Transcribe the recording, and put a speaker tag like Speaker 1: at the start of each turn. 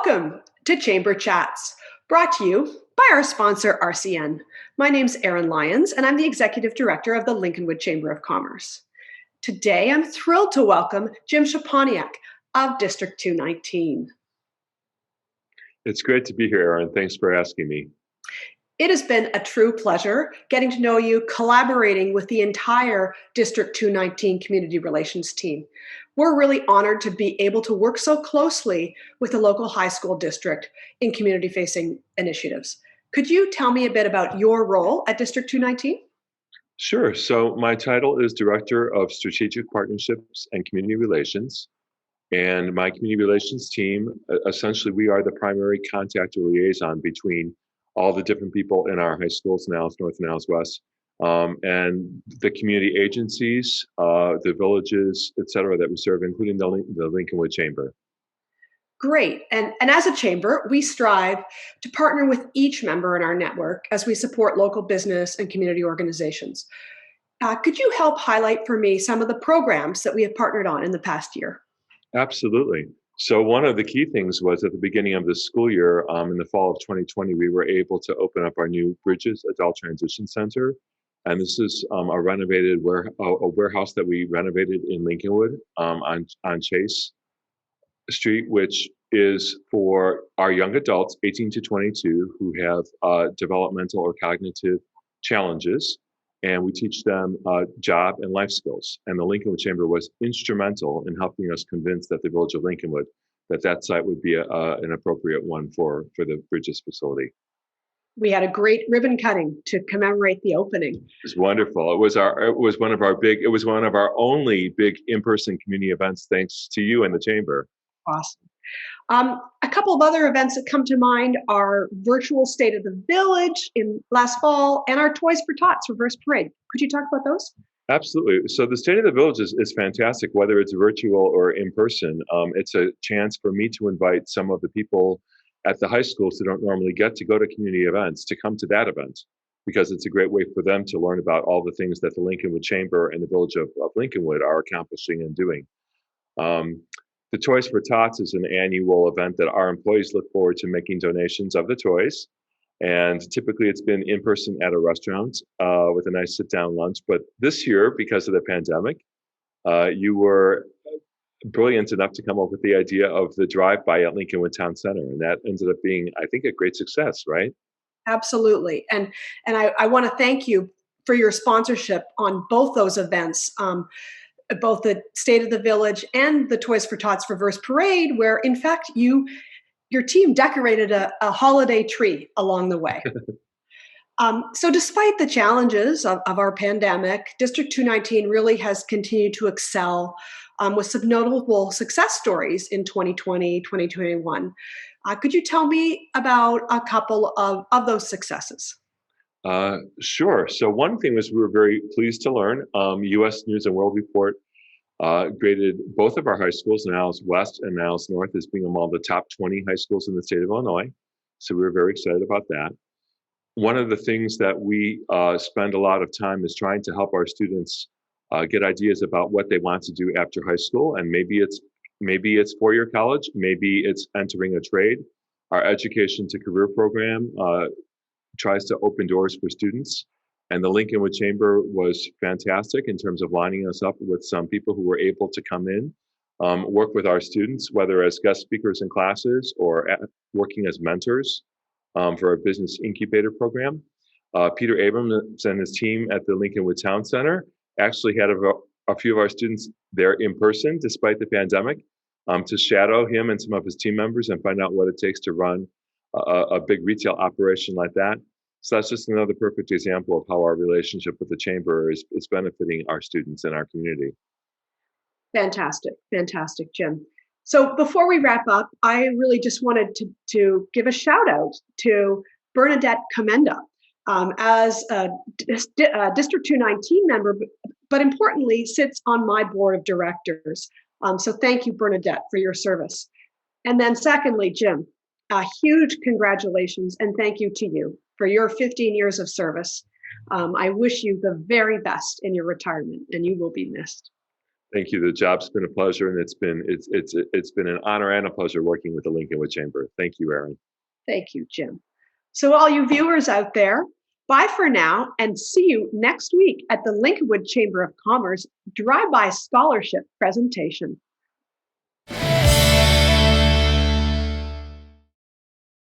Speaker 1: Welcome to Chamber Chats, brought to you by our sponsor, RCN. My name's Erin Lyons, and I'm the Executive Director of the Lincolnwood Chamber of Commerce. Today, I'm thrilled to welcome Jim Shaponiak of District 219.
Speaker 2: It's great to be here, Erin. Thanks for asking me.
Speaker 1: It has been a true pleasure getting to know you, collaborating with the entire District 219 Community Relations team. We're really honored to be able to work so closely with the local high school district in community-facing initiatives. Could you tell me a bit about your role at District 219?
Speaker 2: Sure. So my title is Director of Strategic Partnerships and Community Relations. And my community relations team, essentially, we are the primary contact or liaison between all the different people in our high schools, Niles North and Niles West, and the community agencies, the villages, et cetera, that we serve, including the Lincolnwood Chamber.
Speaker 1: Great. And as a chamber, we strive to partner with each member in our network as we support local business and community organizations. Could you help highlight for me some of the programs that we have partnered on in the past year?
Speaker 2: Absolutely. So one of the key things was at the beginning of the school year, in the fall of 2020, we were able to open up our new Bridges Adult Transition Center. And this is a renovated warehouse that we renovated in Lincolnwood on Chase Street, which is for our young adults, 18 to 22, who have developmental or cognitive challenges. And we teach them job and life skills. And the Lincolnwood Chamber was instrumental in helping us convince that the village of Lincolnwood, that site would be an appropriate one for the Bridges facility.
Speaker 1: We had a great ribbon cutting to commemorate the opening.
Speaker 2: It was wonderful. It was one of our only big in-person community events, thanks to you and the Chamber.
Speaker 1: Awesome. A couple of other events that come to mind are virtual State of the Village in last fall and our Toys for Tots reverse parade. Could you talk about those?
Speaker 2: Absolutely. So the State of the Village is fantastic, whether it's virtual or in person. It's a chance for me to invite some of the people at the high schools who don't normally get to go to community events to come to that event, because it's a great way for them to learn about all the things that the Lincolnwood Chamber and the village of Lincolnwood are accomplishing and doing. The Toys for Tots is an annual event that our employees look forward to making donations of the toys. And typically it's been in person at a restaurant with a nice sit down lunch. But this year, because of the pandemic, you were brilliant enough to come up with the idea of the drive-by at Lincolnwood Town Center. And that ended up being, I think, a great success, right?
Speaker 1: Absolutely. And I want to thank you for your sponsorship on both those events. Both the State of the Village and the Toys for Tots reverse parade, where in fact your team decorated a holiday tree along the way. So despite the challenges of our pandemic, District 219 really has continued to excel with some notable success stories in 2020, 2021. Could you tell me about a couple of those successes?
Speaker 2: Sure. So one thing was we were very pleased to learn, U.S. News and World Report graded both of our high schools, Niles West and Niles North, as being among the top 20 high schools in the state of Illinois. So we were very excited about that. One of the things that we spend a lot of time is trying to help our students get ideas about what they want to do after high school. And maybe it's four-year college, maybe it's entering a trade. Our Education to Career program tries to open doors for students. And the Lincolnwood Chamber was fantastic in terms of lining us up with some people who were able to come in, work with our students, whether as guest speakers in classes or working as mentors for our business incubator program. Peter Abrams and his team at the Lincolnwood Town Center actually had a few of our students there in person, despite the pandemic, to shadow him and some of his team members and find out what it takes to run a big retail operation like that. So that's just another perfect example of how our relationship with the Chamber is benefiting our students in our community.
Speaker 1: Fantastic, fantastic, Jim. So before we wrap up, I really just wanted to give a shout out to Bernadette Commenda as a District 219 member, but importantly sits on my board of directors. So thank you, Bernadette, for your service. And then secondly, Jim, a huge congratulations and thank you to you for your 15 years of service. I wish you the very best in your retirement, and you will be missed.
Speaker 2: Thank you. The job's been a pleasure, and it's been an honor and a pleasure working with the Lincolnwood Chamber. Thank you, Erin.
Speaker 1: Thank you, Jim. So, all you viewers out there, bye for now and see you next week at the Lincolnwood Chamber of Commerce Drive-By Scholarship presentation.